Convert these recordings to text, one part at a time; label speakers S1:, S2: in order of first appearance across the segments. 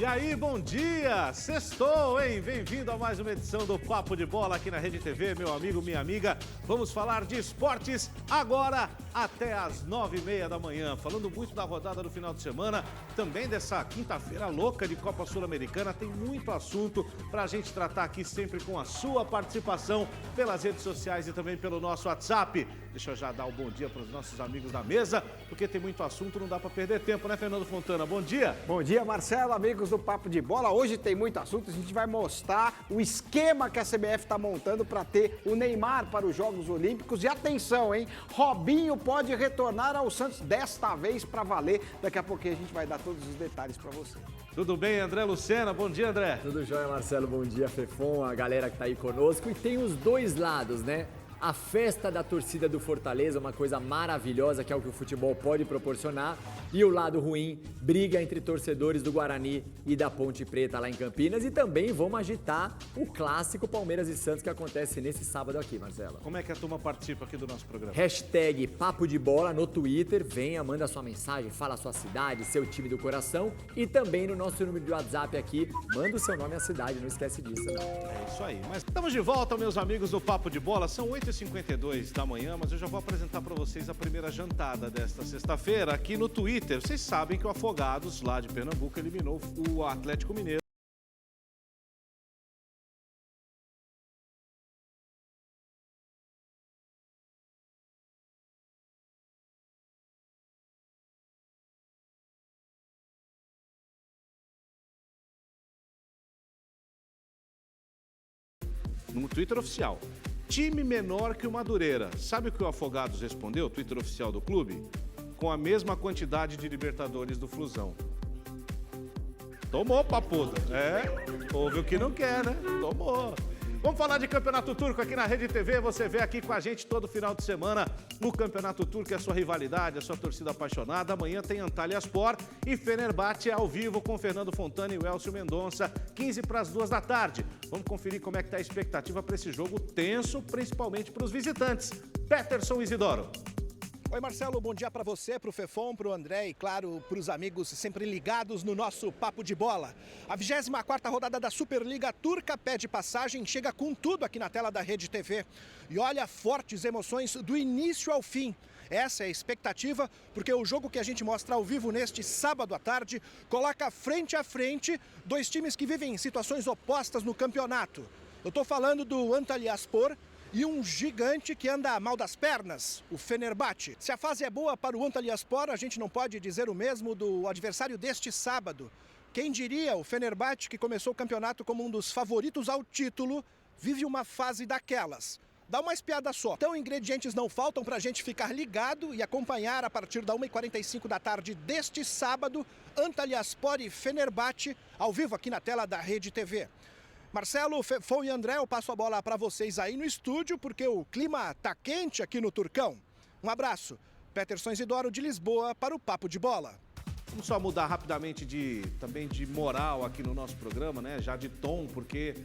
S1: E aí, bom dia! Sextou, hein? Bem-vindo a mais uma edição do Papo de Bola aqui na Rede TV, meu amigo, minha amiga. Vamos falar de esportes agora até às 9h30 da manhã. Falando muito da rodada do final de semana, também dessa quinta-feira louca de Copa Sul-Americana. Tem muito assunto pra gente tratar aqui sempre com a sua participação pelas redes sociais e também pelo nosso WhatsApp. Deixa eu já dar um bom dia para os nossos amigos da mesa, porque tem muito assunto, não dá para perder tempo, né, Fernando Fontana? Bom dia!
S2: Bom dia, Marcelo, amigos do Papo de Bola. Hoje tem muito assunto, a gente vai mostrar o esquema que a CBF está montando para ter o Neymar para os Jogos Olímpicos. E atenção, hein? Robinho pode retornar ao Santos desta vez para valer. Daqui a pouquinho a gente vai dar todos os detalhes para você.
S1: Tudo bem, André Lucena? Bom dia, André.
S3: Tudo jóia, Marcelo. Bom dia, Fefon, a galera que tá aí conosco. E tem os dois lados, né? A festa da torcida do Fortaleza, uma coisa maravilhosa que é o que o futebol pode proporcionar. E o lado ruim, briga entre torcedores do Guarani e da Ponte Preta lá em Campinas. E também vamos agitar o clássico Palmeiras e Santos que acontece nesse sábado aqui, Marcelo.
S1: Como é que a turma participa aqui do nosso programa?
S3: Hashtag Papo de Bola no Twitter. Venha, manda sua mensagem, fala a sua cidade, seu time do coração. E também no nosso número de WhatsApp aqui, manda o seu nome e a cidade, não esquece disso, não.
S1: É isso aí. Mas estamos de volta, meus amigos do Papo de Bola. São 8h52 da manhã, mas eu já vou apresentar para vocês a primeira jantada desta sexta-feira aqui no Twitter. Vocês sabem que o Afogados, lá de Pernambuco, eliminou o Atlético Mineiro. No Twitter oficial. Time menor que o Madureira. Sabe o que o Afogados respondeu, o Twitter oficial do clube? Com a mesma quantidade de Libertadores do Flusão. Tomou, papuda. Ouve o que não quer, né? Tomou. Vamos falar de Campeonato Turco aqui na Rede TV. Você vê aqui com a gente todo final de semana o Campeonato Turco, é a sua rivalidade, a sua torcida apaixonada. Amanhã tem Antalyaspor e Fenerbahçe ao vivo com Fernando Fontana e o Elcio Mendonça, 15 para as 2 da tarde. Vamos conferir como é que está a expectativa para esse jogo tenso, principalmente para os visitantes. Peterson Isidoro.
S4: Oi, Marcelo, bom dia para você, para o Fefon, para o André e, claro, para os amigos sempre ligados no nosso Papo de Bola. A 24ª rodada da Superliga Turca pede passagem, chega com tudo aqui na tela da Rede TV. E olha, fortes emoções do início ao fim. Essa é a expectativa, porque o jogo que a gente mostra ao vivo neste sábado à tarde coloca frente a frente dois times que vivem situações opostas no campeonato. Eu estou falando do Antalyaspor e um gigante que anda mal das pernas, o Fenerbahçe. Se a fase é boa para o Antalyaspor, a gente não pode dizer o mesmo do adversário deste sábado. Quem diria, o Fenerbahçe, que começou o campeonato como um dos favoritos ao título, vive uma fase daquelas. Dá uma espiada só. Então, ingredientes não faltam para a gente ficar ligado e acompanhar a partir da 1h45 da tarde deste sábado, Antalyaspor e Fenerbahçe, ao vivo aqui na tela da Rede TV. Marcelo, Fefon e André, eu passo a bola para vocês aí no estúdio, porque o clima tá quente aqui no Turcão. Um abraço. Peterson Isidoro de Lisboa para o Papo de Bola.
S1: Vamos só mudar rapidamente também de moral aqui no nosso programa, né? Já de tom, porque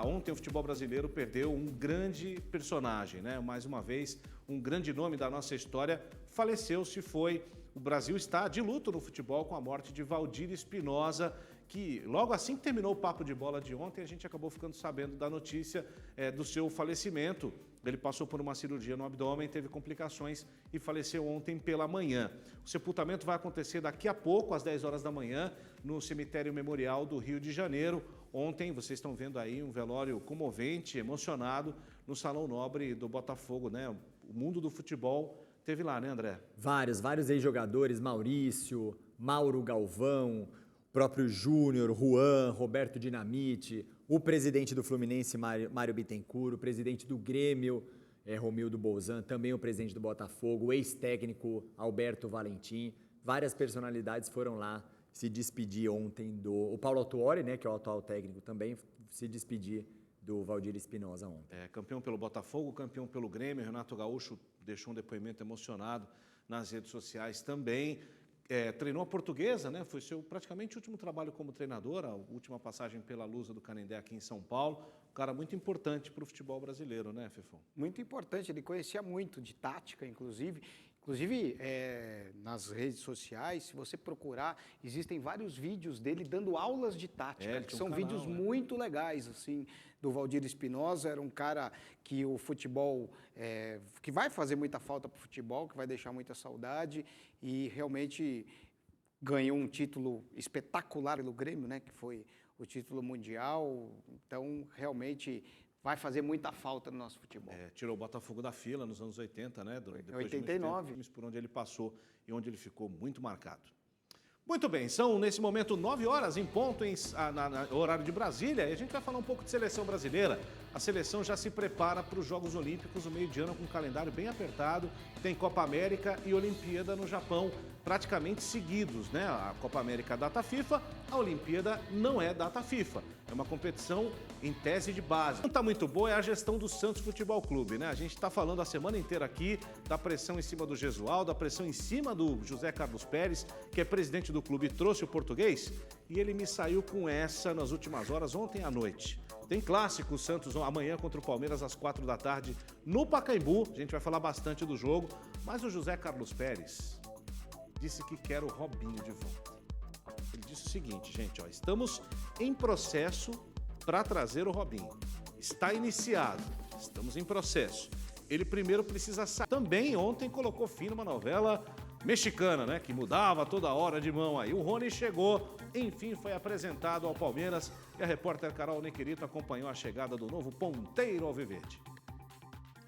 S1: ontem o futebol brasileiro perdeu um grande personagem, né? Mais uma vez, um grande nome da nossa história faleceu, se foi. O Brasil está de luto no futebol com a morte de Valdir Espinosa, que logo assim que terminou o Papo de Bola de ontem, a gente acabou ficando sabendo da notícia do seu falecimento. Ele passou por uma cirurgia no abdômen, teve complicações e faleceu ontem pela manhã. O sepultamento vai acontecer daqui a pouco, às 10 horas da manhã, no Cemitério Memorial do Rio de Janeiro. Ontem, vocês estão vendo aí um velório comovente, emocionado, no Salão Nobre do Botafogo, né? O mundo do futebol teve lá, né, André?
S3: Vários ex-jogadores, Maurício, Mauro Galvão, próprio Júnior, Juan, Roberto Dinamite, o presidente do Fluminense, Mário Bittencourt, o presidente do Grêmio, Romildo Bolzan, também o presidente do Botafogo, o ex-técnico Alberto Valentim. Várias personalidades foram lá se despedir ontem o Paulo Autuori, né, que é o atual técnico também, se despedir do Valdir Espinosa ontem.
S1: Campeão pelo Botafogo, campeão pelo Grêmio. Renato Gaúcho deixou um depoimento emocionado nas redes sociais também. Treinou a Portuguesa, né? Foi praticamente o último trabalho como treinador, a última passagem pela Lusa do Canindé aqui em São Paulo. Um cara muito importante para o futebol brasileiro, né, Fefon?
S2: Muito importante, ele conhecia muito de tática, inclusive Inclusive, nas redes sociais, se você procurar, existem vários vídeos dele dando aulas de tática,
S1: ele
S2: que
S1: tinha
S2: são
S1: um canal,
S2: vídeos
S1: né?
S2: muito legais, assim, do Valdir Espinosa. Era um cara que o futebol, que vai fazer muita falta para o futebol, que vai deixar muita saudade e realmente ganhou um título espetacular pelo Grêmio, né, que foi o título mundial. Então, realmente vai fazer muita falta no nosso futebol.
S1: Tirou o Botafogo da fila nos anos 80, né? Depois de muito
S2: 89.
S1: tempo, por onde ele passou e onde ele ficou muito marcado. Muito bem, são nesse momento 9 horas em ponto, no horário de Brasília, e a gente vai falar um pouco de seleção brasileira. A seleção já se prepara para os Jogos Olímpicos no meio de ano com um calendário bem apertado. Tem Copa América e Olimpíada no Japão, praticamente seguidos, né? A Copa América é data FIFA, a Olimpíada não é data FIFA. É uma competição em tese de base. Não está muito boa é a gestão do Santos Futebol Clube, né? A gente está falando a semana inteira aqui da pressão em cima do Gesualdo, da pressão em cima do José Carlos Pérez, que é presidente do clube e trouxe o português, e ele me saiu com essa nas últimas horas, ontem à noite. Tem clássico Santos amanhã contra o Palmeiras às 4 da tarde no Pacaembu. A gente vai falar bastante do jogo, mas o José Carlos Pérez disse que quer o Robinho de volta. Ele disse o seguinte, gente, ó, estamos em processo para trazer o Robinho. Está iniciado, estamos em processo. Ele primeiro precisa sair. Também ontem colocou fim numa novela mexicana, né, que mudava toda hora de mão aí. O Rony chegou, enfim, foi apresentado ao Palmeiras e a repórter Carol Nequerito acompanhou a chegada do novo ponteiro alviverde.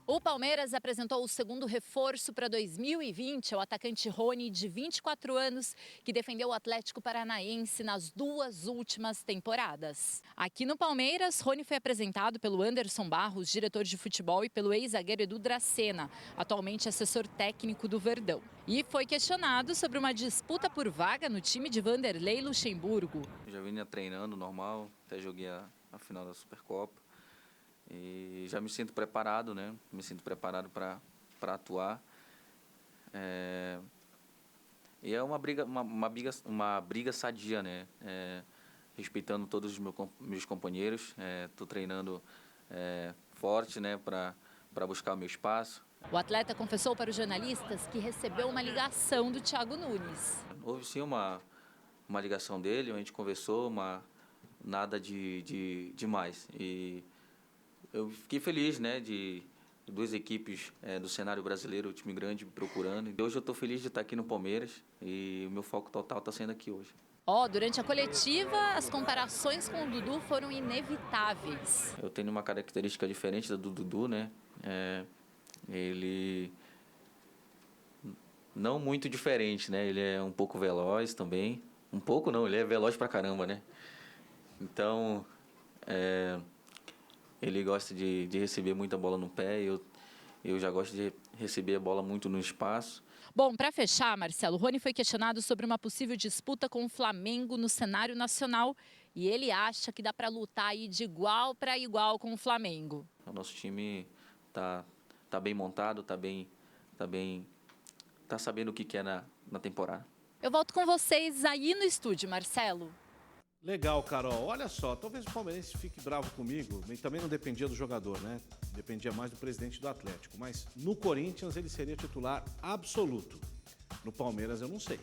S5: O Palmeiras apresentou o segundo reforço para 2020, o atacante Rony, de 24 anos, que defendeu o Atlético Paranaense nas 2 últimas temporadas. Aqui no Palmeiras, Rony foi apresentado pelo Anderson Barros, diretor de futebol, e pelo ex-zagueiro Edu Dracena, atualmente assessor técnico do Verdão. E foi questionado sobre uma disputa por vaga no time de Vanderlei Luxemburgo.
S6: Já vinha treinando normal, até joguei a final da Supercopa. E já me sinto preparado, né? Me sinto preparado para atuar. E é uma briga sadia, né? Respeitando todos os meus companheiros. Estou treinando forte, né? Para buscar o meu espaço.
S5: O atleta confessou para os jornalistas que recebeu uma ligação do Thiago Nunes.
S6: Houve sim uma ligação dele, a gente conversou, nada de demais. E eu fiquei feliz, né, de 2 equipes do cenário brasileiro, o time grande me procurando. E hoje eu estou feliz de estar aqui no Palmeiras e o meu foco total está sendo aqui hoje.
S5: Durante a coletiva, as comparações com o Dudu foram inevitáveis.
S6: Eu tenho uma característica diferente da do Dudu, né? Ele não muito diferente, né? Ele é um pouco veloz também. Um pouco não, ele é veloz pra caramba, né? Então, ele gosta de receber muita bola no pé, eu já gosto de receber a bola muito no espaço.
S5: Bom, para fechar, Marcelo, Rony foi questionado sobre uma possível disputa com o Flamengo no cenário nacional e ele acha que dá para lutar aí de igual para igual com o Flamengo.
S6: O nosso time tá bem montado, tá sabendo o que é na temporada.
S5: Eu volto com vocês aí no estúdio, Marcelo.
S1: Legal, Carol. Olha só, talvez o palmeirense fique bravo comigo, e também não dependia do jogador, né? Dependia mais do presidente do Atlético. Mas no Corinthians ele seria titular absoluto. No Palmeiras eu não sei.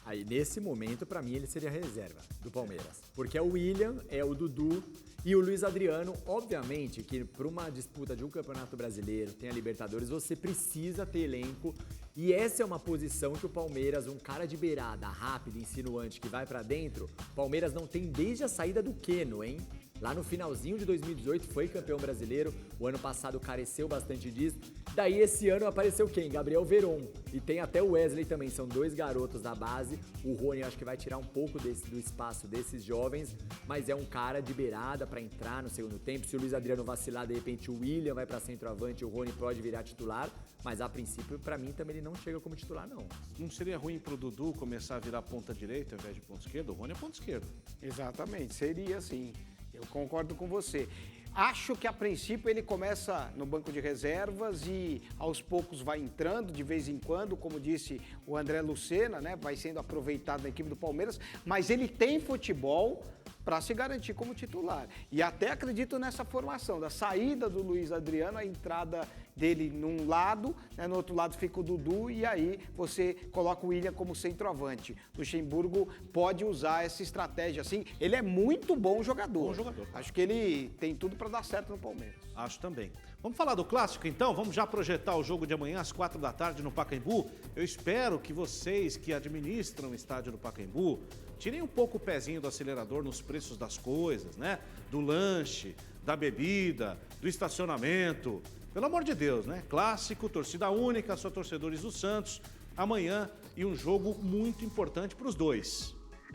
S3: Aí, nesse momento, pra mim, ele seria reserva do Palmeiras. Porque é o William, é o Dudu e o Luiz Adriano. Obviamente que para uma disputa de um campeonato brasileiro, tem a Libertadores, você precisa ter elenco. E essa é uma posição que o Palmeiras, um cara de beirada, rápido, insinuante, que vai pra dentro, Palmeiras não tem desde a saída do Queno, hein? Lá no finalzinho de 2018 foi campeão brasileiro, o ano passado careceu bastante disso. Daí esse ano apareceu quem? Gabriel Veron. E tem até o Wesley também, são 2 garotos da base. O Rony acho que vai tirar um pouco do espaço desses jovens, mas é um cara de beirada pra entrar no segundo tempo. Se o Luiz Adriano vacilar, de repente o William vai pra centroavante, o Rony pode virar titular. Mas a princípio, pra mim, também ele não chega como titular, não.
S1: Não seria ruim pro Dudu começar a virar ponta direita ao invés de ponta esquerda? O Rony é ponta esquerda.
S2: Exatamente, seria sim. Eu concordo com você. Acho que a princípio ele começa no banco de reservas e aos poucos vai entrando de vez em quando, como disse o André Lucena, né? Vai sendo aproveitado na equipe do Palmeiras, mas ele tem futebol para se garantir como titular. E até acredito nessa formação, da saída do Luiz Adriano, a entrada dele num lado, né, no outro lado fica o Dudu e aí você coloca o William como centroavante. Luxemburgo pode usar essa estratégia assim. Ele é muito bom jogador.
S1: Bom jogador.
S2: Acho que ele tem tudo para dar certo no Palmeiras.
S1: Acho também. Vamos falar do clássico então? Vamos já projetar o jogo de amanhã às 4 da tarde no Pacaembu. Eu espero que vocês que administram o estádio do Pacaembu tirem um pouco o pezinho do acelerador nos preços das coisas, né? Do lanche, da bebida, do estacionamento. Pelo amor de Deus, né? Clássico, torcida única, só torcedores do Santos. Amanhã e um jogo muito importante para os dois.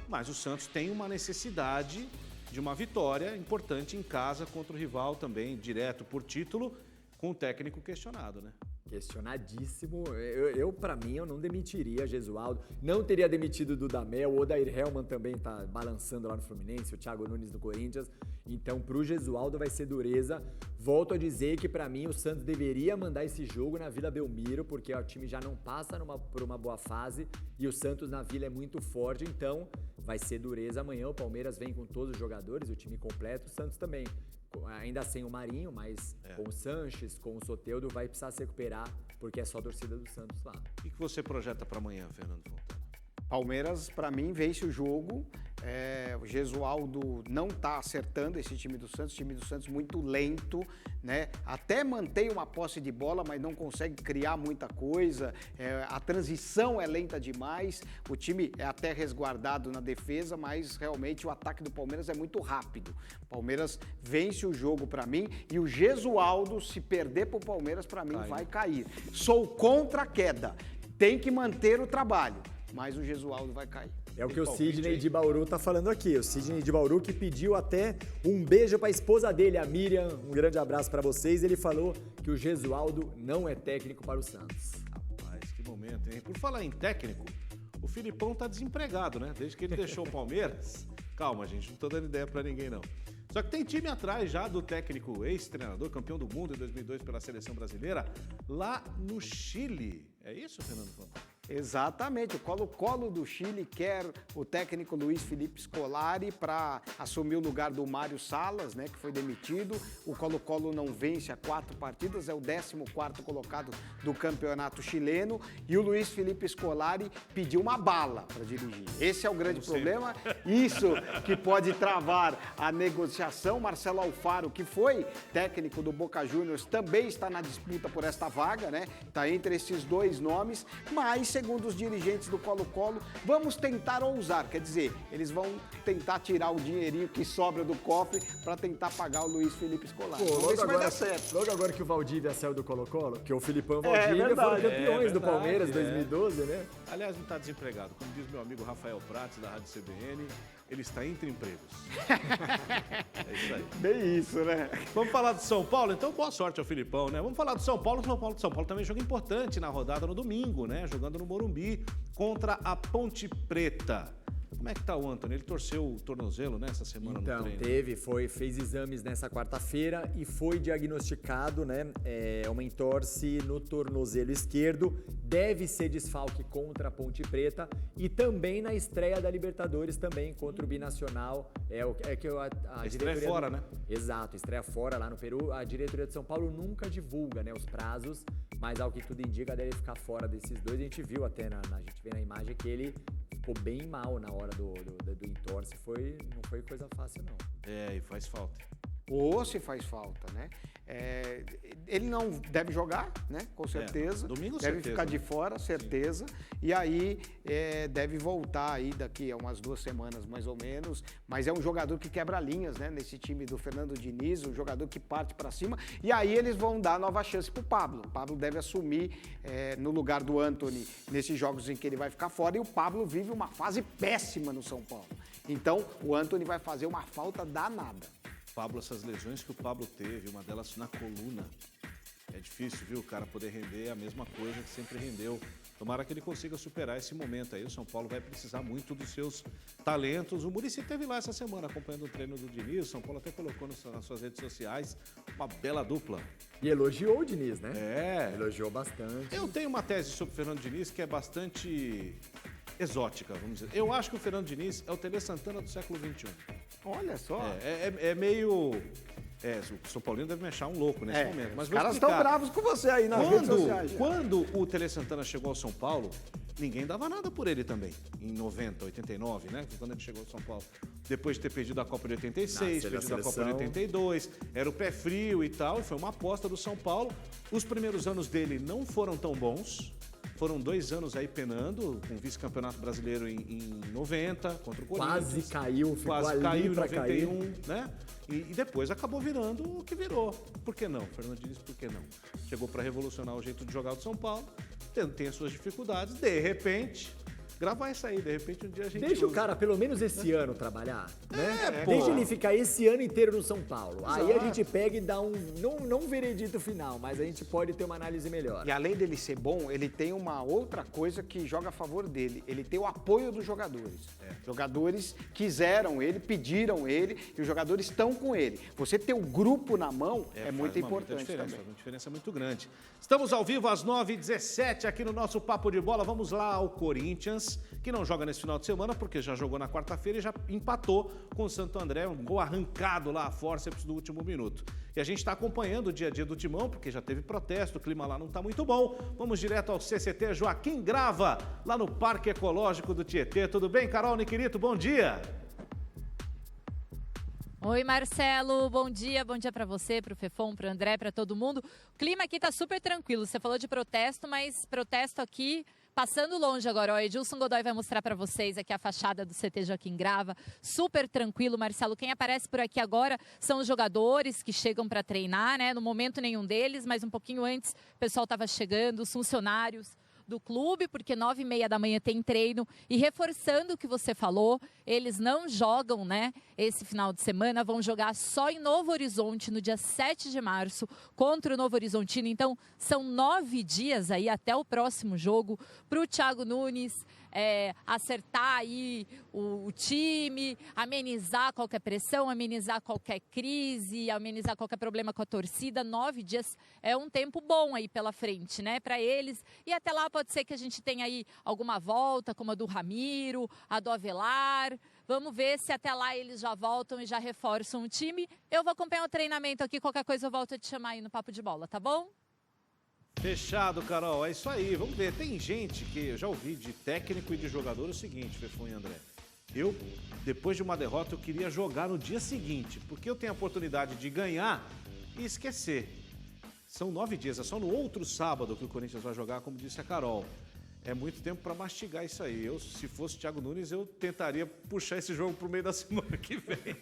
S1: Mas o Santos tem uma necessidade de uma vitória importante em casa contra o rival também, direto por título, com o técnico questionado, né?
S3: Questionadíssimo. Para mim, eu não demitiria Gesualdo. Não teria demitido o Dudamel. O Odair Hellmann também tá balançando lá no Fluminense, o Thiago Nunes no Corinthians. Então, pro Gesualdo vai ser dureza. Volto a dizer que, para mim, o Santos deveria mandar esse jogo na Vila Belmiro, porque o time já não passa por uma boa fase e o Santos na Vila é muito forte. Então, vai ser dureza amanhã. O Palmeiras vem com todos os jogadores, o time completo. O Santos também. Ainda sem o Marinho, mas com o Sanches, com o Soteldo, vai precisar se recuperar, porque é só a torcida do Santos lá.
S1: O que você projeta para amanhã, Fernando Fontana?
S2: Palmeiras, para mim, vence o jogo. O Gesualdo não está acertando esse time do Santos, time do Santos muito lento, né? Até mantém uma posse de bola, mas não consegue criar muita coisa. A transição é lenta demais. O time é até resguardado na defesa, mas realmente o ataque do Palmeiras é muito rápido. O Palmeiras vence o jogo para mim e o Gesualdo, se perder para o Palmeiras, para mim, vai cair. Sou contra a queda. Tem que manter o trabalho, mas o Gesualdo vai cair.
S3: É o que o Sidney de Bauru tá falando aqui. O Sidney de Bauru que pediu até um beijo para a esposa dele, a Miriam. Um grande abraço para vocês. Ele falou que o Gesualdo não é técnico para o Santos.
S1: Rapaz, que momento, hein? Por falar em técnico, o Filipão tá desempregado, né? Desde que ele deixou o Palmeiras. Calma, gente, não tô dando ideia para ninguém, não. Só que tem time atrás já do técnico ex-treinador, campeão do mundo em 2002 pela seleção brasileira, lá no Chile. É isso, Fernando Fontana?
S2: Exatamente, o Colo-Colo do Chile quer o técnico Luiz Felipe Scolari para assumir o lugar do Mário Salas, né, que foi demitido. O Colo-Colo não vence há 4 partidas, é o 14º colocado do campeonato chileno e o Luiz Felipe Scolari pediu uma bala para dirigir. Esse é o grande problema, isso que pode travar a negociação. Marcelo Alfaro, que foi técnico do Boca Juniors, também está na disputa por esta vaga, né? Está entre esses dois nomes, mas segundo os dirigentes do Colo-Colo, vamos tentar ousar, quer dizer, eles vão tentar tirar o dinheirinho que sobra do cofre para tentar pagar o Luiz Felipe Scolari.
S3: Pô, logo agora que o Valdívia saiu do Colo-Colo, que o Filipão e o Valdívia foram campeões do Palmeiras em 2012, né?
S1: Aliás, não está desempregado. Como diz meu amigo Rafael Prates, da Rádio CBN, ele está entre empregos. É isso aí.
S2: Bem isso, né?
S1: Vamos falar do São Paulo? Então, boa sorte ao Filipão, né? Vamos falar do São Paulo. São Paulo também joga importante na rodada no domingo, né? Jogando no Morumbi contra a Ponte Preta. Como é que tá o Antony? Ele torceu o tornozelo, né, essa semana no treino?
S3: Fez exames nessa quarta-feira e foi diagnosticado, né, uma entorse no tornozelo esquerdo. Deve ser desfalque contra a Ponte Preta e também na estreia da Libertadores também contra o Binacional. A
S1: estreia fora, né?
S3: Exato, estreia fora lá no Peru. A diretoria de São Paulo nunca divulga, né, os prazos, mas ao que tudo indica deve ficar fora desses dois. A gente viu até, a gente vê na imagem que ele ficou bem mal na hora do entorse, não foi coisa fácil, não.
S1: E faz falta.
S2: Ou se faz falta, né? Ele não deve jogar, né? Com certeza.
S1: Domingo,
S2: deve
S1: certeza,
S2: ficar
S1: né?
S2: de fora, certeza. Sim. E aí deve voltar aí daqui a umas 2 semanas, mais ou menos. Mas é um jogador que quebra linhas, né? Nesse time do Fernando Diniz, um jogador que parte para cima. E aí eles vão dar nova chance pro Pablo. O Pablo deve assumir no lugar do Antony nesses jogos em que ele vai ficar fora. E o Pablo vive uma fase péssima no São Paulo. Então o Antony vai fazer uma falta danada.
S1: Pablo, essas lesões que o Pablo teve, uma delas na coluna, é difícil, viu, o cara poder render a mesma coisa que sempre rendeu. Tomara que ele consiga superar esse momento aí. O São Paulo vai precisar muito dos seus talentos. O Muricy esteve lá essa semana acompanhando o treino do Diniz. O São Paulo até colocou nas suas redes sociais uma bela dupla.
S3: E elogiou o Diniz, né?
S1: Elogiou
S3: bastante.
S1: Eu tenho uma tese sobre o Fernando Diniz que é bastante exótica, vamos dizer. Eu acho que o Fernando Diniz é o Tele Santana do século XXI.
S2: Olha só.
S1: É meio O São Paulino deve me achar um louco nesse momento. Mas
S2: os
S1: vou
S2: caras estão
S1: explicar.
S2: bravos com você aí nas redes sociais.
S1: Quando o Tele Santana chegou ao São Paulo, ninguém dava nada por ele também. Em 90, 89, né? Quando ele chegou ao São Paulo. Depois de ter perdido a Copa de 86, perdido a Copa de 82, era o pé frio e tal, e foi uma aposta do São Paulo. Os primeiros anos dele não foram tão bons. Foram 2 anos aí penando, com o vice-campeonato brasileiro em 90, contra o Corinthians.
S3: Quase caiu, ficou
S1: Quase
S3: ali
S1: caiu em
S3: pra
S1: 91,
S3: cair.
S1: né? E depois acabou virando o que virou. Por que não? Fernando Diniz, por que não? Chegou para revolucionar o jeito de jogar do São Paulo, tem as suas dificuldades, de repente... Gravar isso aí, de repente um dia a gente
S3: Deixa o
S1: usa.
S3: cara pelo menos esse ano trabalhar, né?
S1: pô.
S3: Deixa ele ficar esse ano inteiro no São Paulo. Aí a
S1: Exato.
S3: gente pega e dá não um veredito final, mas a gente pode ter uma análise melhor.
S2: E além dele ser bom, ele tem uma outra coisa que joga a favor dele. Ele tem o apoio dos jogadores. Jogadores quiseram ele, pediram ele e os jogadores estão com ele. Você ter o grupo na mão é muito importante também.
S1: Faz uma diferença muito grande. Estamos ao vivo às 9h17 aqui no nosso Papo de Bola. Vamos lá ao Corinthians, que não joga nesse final de semana porque já jogou na quarta-feira e já empatou com o Santo André, um gol arrancado lá a forceps do último minuto. E a gente está acompanhando o dia a dia do Timão, porque já teve protesto, o clima lá não está muito bom. Vamos direto ao CCT Joaquim Grava, lá no Parque Ecológico do Tietê. Tudo bem, Carol Niquirito? Bom dia!
S5: Oi, Marcelo, bom dia para você, para o Fefon, para o André, para todo mundo. O clima aqui tá super tranquilo, você falou de protesto, mas protesto aqui passando longe agora. O Edilson Godoy vai mostrar para vocês aqui a fachada do CT Joaquim Grava, super tranquilo, Marcelo. Quem aparece por aqui agora são os jogadores que chegam para treinar, né? No momento nenhum deles, mas um pouquinho antes o pessoal estava chegando, os funcionários do clube, porque 9h30 da manhã tem treino. E reforçando o que você falou, eles não jogam, né, esse final de semana, vão jogar só em Novo Horizonte no dia 7 de março contra o Novo Horizontino. Então são 9 dias aí até o próximo jogo para o Thiago Nunes acertar aí o time, amenizar qualquer pressão, amenizar qualquer crise, amenizar qualquer problema com a torcida. 9 dias é um tempo bom aí pela frente, né, para eles. E até lá pode ser que a gente tenha aí alguma volta, como a do Ramiro, a do Avelar. Vamos ver se até lá eles já voltam e já reforçam o time. Eu vou acompanhar o treinamento aqui, qualquer coisa eu volto a te chamar aí no Papo de Bola, tá bom?
S1: Fechado, Carol. É isso aí. Vamos ver. Tem gente que eu já ouvi de técnico e de jogador o seguinte, Fefon e André. Eu, depois de uma derrota, eu queria jogar no dia seguinte, porque eu tenho a oportunidade de ganhar e esquecer. São 9 dias, é só no outro sábado que o Corinthians vai jogar, como disse a Carol. É muito tempo para mastigar isso aí. Eu, se fosse o Thiago Nunes, eu tentaria puxar esse jogo pro meio da semana que vem.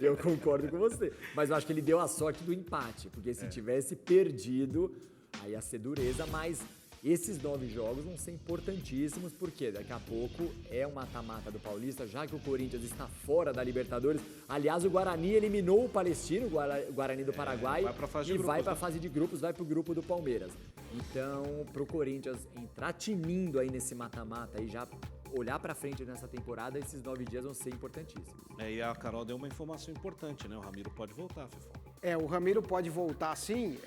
S3: Eu concordo com você. Mas eu acho que ele deu a sorte do empate, porque se tivesse perdido, aí ia ser dureza, mas esses 9 jogos vão ser importantíssimos, porque daqui a pouco é um mata-mata do Paulista, já que o Corinthians está fora da Libertadores. Aliás, o Guarani eliminou o Palestino, o Guarani do Paraguai,
S1: vai pra fase de
S3: e
S1: grupos,
S3: vai para a
S1: né?
S3: fase de grupos, vai para o grupo do Palmeiras. Então, para o Corinthians entrar tinindo aí nesse mata-mata e já olhar para frente nessa temporada, esses 9 dias vão ser importantíssimos.
S1: E a Carol deu uma informação importante, né? O Ramiro pode voltar, Fefon.
S2: O Ramiro pode voltar sim.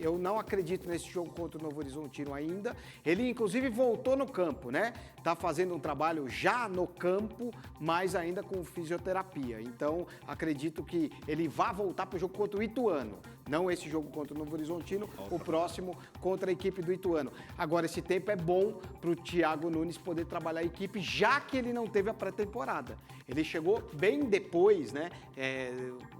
S2: Eu não acredito nesse jogo contra o Novo Horizontino ainda. Ele, inclusive, voltou no campo, né? Tá fazendo um trabalho já no campo, mas ainda com fisioterapia. Então, acredito que ele vai voltar para o jogo contra o Ituano. Não esse jogo contra o Novo Horizontino, o próximo contra a equipe do Ituano. Agora, esse tempo é bom para o Thiago Nunes poder trabalhar a equipe, já que ele não teve a pré-temporada. Ele chegou bem depois, né?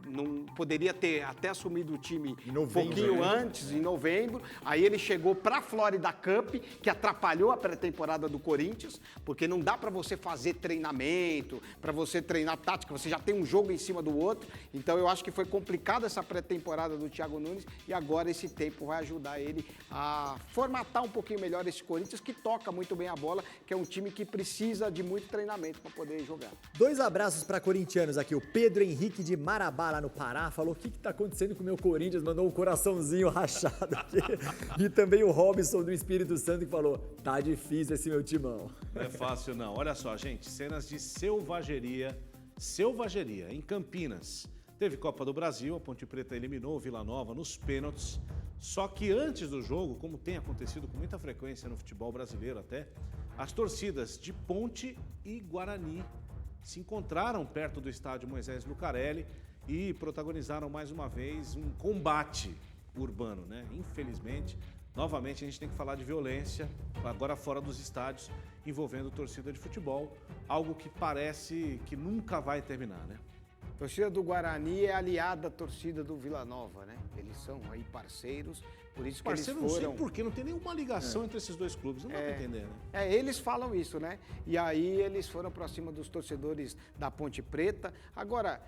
S2: Não poderia ter até assumido o time um pouquinho antes, em novembro. Aí ele chegou para a Florida Cup, que atrapalhou a pré-temporada do Corinthians, porque não dá para você fazer treinamento, para você treinar tática, você já tem um jogo em cima do outro. Então eu acho que foi complicada essa pré-temporada do Thiago Nunes e agora esse tempo vai ajudar ele a formatar um pouquinho melhor esse Corinthians, que toca muito bem a bola, que é um time que precisa de muito treinamento para poder jogar.
S3: 2 abraços para corintianos aqui. O Pedro Henrique de Marabá, lá no Pará, falou: o que tá acontecendo com o meu Corinthians? Mandou um coraçãozinho rachado aqui. E também o Robson do Espírito Santo, que falou: tá difícil esse meu timão.
S1: Não é fácil, não. Olha só, gente, cenas de selvageria em Campinas. Teve Copa do Brasil, a Ponte Preta eliminou o Vila Nova nos pênaltis. Só que antes do jogo, como tem acontecido com muita frequência no futebol brasileiro até, as torcidas de Ponte e Guarani se encontraram perto do estádio Moisés Lucarelli e protagonizaram mais uma vez um combate urbano, né? Infelizmente, novamente a gente tem que falar de violência, agora fora dos estádios, envolvendo torcida de futebol, algo que parece que nunca vai terminar, né?
S2: A torcida do Guarani é aliada à torcida do Vila Nova, né? Eles são aí parceiros, por isso que
S1: Parceiro,
S2: eles
S1: não
S2: foram...
S1: sei por quê, não tem nenhuma ligação entre esses dois clubes, não dá pra entender, né?
S2: Eles falam isso, né? E aí eles foram para cima dos torcedores da Ponte Preta. Agora,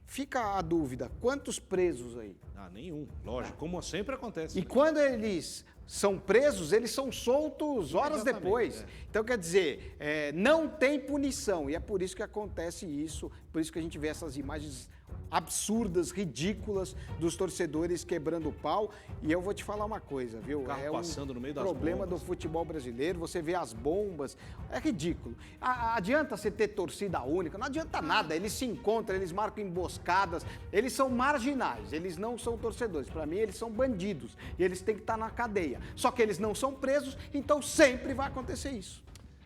S2: fica a dúvida, quantos presos aí?
S1: Ah, nenhum, lógico, como sempre acontece.
S2: E quando eles são presos, eles são soltos horas
S1: Exatamente,
S2: depois. Então, quer dizer, não tem punição. E é por isso que acontece isso, por isso que a gente vê essas imagens absurdas, ridículas, dos torcedores quebrando o pau. E eu vou te falar uma coisa, viu?
S1: Carro passando no meio das
S2: problema
S1: bombas.
S2: do futebol brasileiro, você vê as bombas, é ridículo. Adianta você ter torcida única? Não adianta nada, eles se encontram, eles marcam emboscadas, eles são marginais, eles não são torcedores. Para mim, eles são bandidos e eles têm que estar na cadeia. Só que eles não são presos, então sempre vai acontecer isso.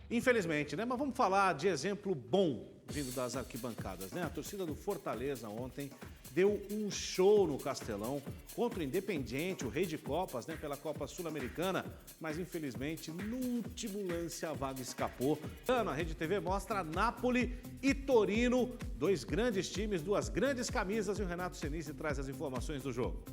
S1: Infelizmente, né? Mas vamos falar de exemplo bom vindo das arquibancadas, né? A torcida do Fortaleza ontem deu um show no Castelão contra o Independiente, o rei de Copas, né? Pela Copa Sul-Americana, mas infelizmente no último lance a vaga escapou. A Rede TV mostra Napoli e Torino, dois grandes times, duas grandes camisas, e o Renato Senise traz as informações do jogo.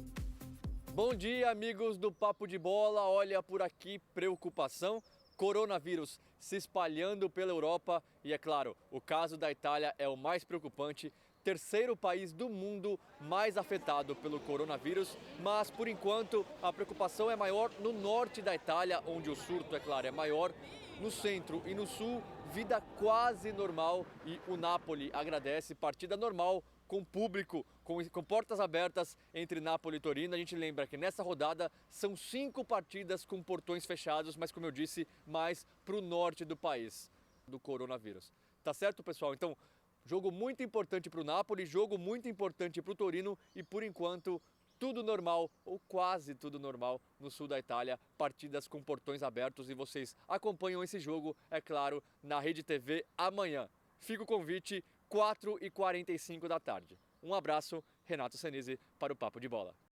S7: Bom dia, amigos do Papo de Bola. Olha por aqui, preocupação. Coronavírus se espalhando pela Europa e, é claro, o caso da Itália é o mais preocupante. Terceiro país do mundo mais afetado pelo coronavírus, mas, por enquanto, a preocupação é maior no norte da Itália, onde o surto, é claro, é maior. No centro e no sul, vida quase normal e o Napoli agradece, partida normal, com público, com portas abertas entre Napoli e Torino. A gente lembra que nessa rodada são 5 partidas com portões fechados, mas como eu disse, mais para o norte do país, do coronavírus. Tá certo, pessoal? Então, jogo muito importante para o Napoli, jogo muito importante para o Torino e, por enquanto, tudo normal, ou quase tudo normal, no sul da Itália, partidas com portões abertos e vocês acompanham esse jogo, é claro, na Rede TV amanhã. Fica o convite, 4h45 da tarde. Um abraço, Renato Senise, para o Papo de Bola.